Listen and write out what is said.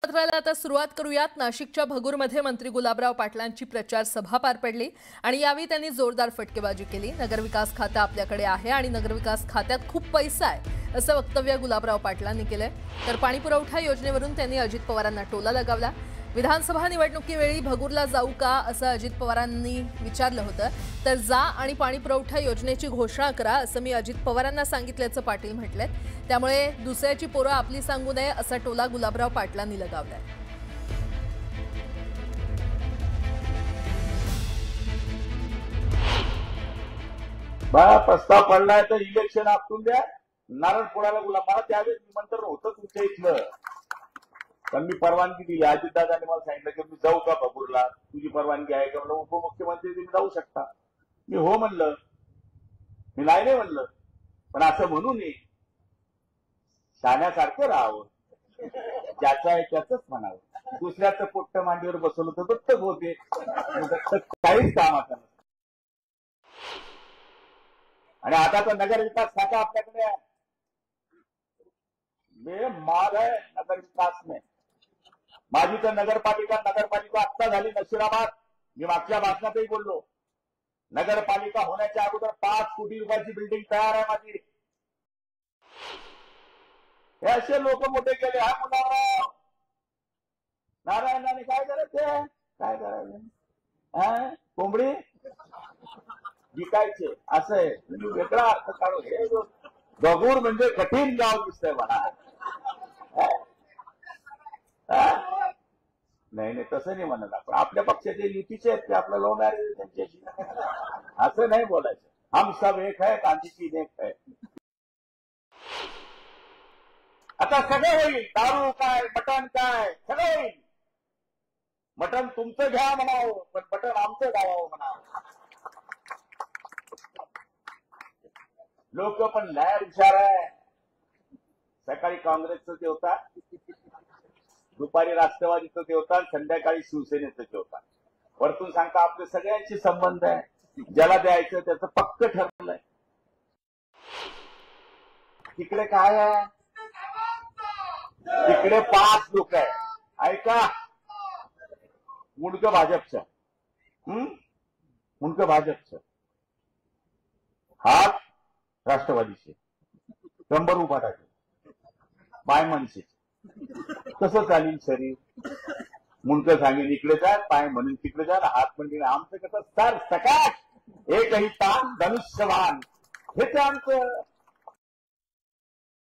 बातमीपत्राला आता सुरुवात करूयात। नाशिकच्या भगूरमध्ये मंत्री गुलाबराव पाटलांची प्रचार सभा पार पडली आणि यावेळी त्यांनी जोरदार फटकेबाजी केली। नगरविकास खातं आपल्याकडे आहे आणि नगरविकास खात्यात खूप पैसा आहे असं वक्तव्य गुलाबराव पाटलांनी केले। तर पाणीपुरवठा योजनेवरून त्यांनी अजित पवारांना टोला लगावला। विधानसभा निवडणुकीवेळी भगूरला जाऊ का असं अजित पवारांनी विचारलं होतं, तर जा आणि पाणीपुरवठा योजनेची घोषणा करा असं मी अजित पवारांना सांगितल्याचं पाटील म्हटले। त्यामुळे दुसऱ्याची पोरं आपली सांगू नये असा टोला गुलाबराव पाटलांनी लगावलाय। बा प्रस्ताव पडलाय तर इलेक्शन आपटून द्या। नारळ फोडायला मला त्यावेळेस निमंत्रण होतं तुमच्या इथलं, पण मी परवानगी दिली। अजितदादांनी मला सांगितलं की मी जाऊ का भगूरला, तुझी परवानगी आहे का? म्हणलं उपमुख्यमंत्री तुम्ही जाऊ शकता। मी हो म्हणलं, मी नाही म्हणलं, पण असं म्हणू नये, शाण्यासारखं राहावं, ज्याचं आहे त्याचंच म्हणावं। दुसऱ्याचं पोट्ट मांडीवर बसवलं तर दत्तक होते, काहीच कामाचं नसतं। आणि आता तर नगर विकास खाता आपल्याकडे आहे, माल है नगर विकास में। माझी तर नगरपालिका आत्ता झाली नशिराबाद। मी मागच्या भाषणातही बोललो, नगरपालिका होण्याच्या अगोदर 5 कोटी रुपयाची बिल्डिंग तयार आहे माझी। हे असे लोक मोठे केले। हा मुलाराव नारायणाने काय करायचे, काय करायचं, कोंबडी विकायचे असं आहे। तुम्ही वेगळा अर्थ काढू। हे भगूर म्हणजे कठीण गाव दिसतंय मला। नाही तसं नाही म्हणत आपण। आपल्या पक्षाचे युतीचे आहेत ते आपलं लव्ह मॅरेज त्यांच्याशी, असं नाही बोलायचं। हम सब एक है, गांधीजी एक है। आता सगळं होईल, दारू काय मटण काय सगळं होईल। मटण तुमचं घ्या म्हणावं, पण मटण आमचं गावावं म्हणावं। लोक पण लय हुशार आहे। सकाळी काँग्रेसचं जेवता, दुपारी राष्ट्रवादीचं जेवता, संध्याकाळी शिवसेनेचं जेवता। वरतून सांगता आपले सगळ्यांशी संबंध आहे, ज्याला द्यायचं त्याचं पक्क ठरलंय। तिकडे काय आहे, तिकडे 5 लोक आहे। ऐका, मुंडकं भाजपचं, मुंडकं भाजपचं, हात राष्ट्रवादीचे, कंबर उभा टाकेल, पाय मनसे। कसं चालेल शरीर? मुंडकं सांगेल इकडे जा, पाय म्हणून तिकडे जा, हात म्हणजे आमचं कसं सर सकाळ एकही ताण धनुष्यवान, हेच आमचं।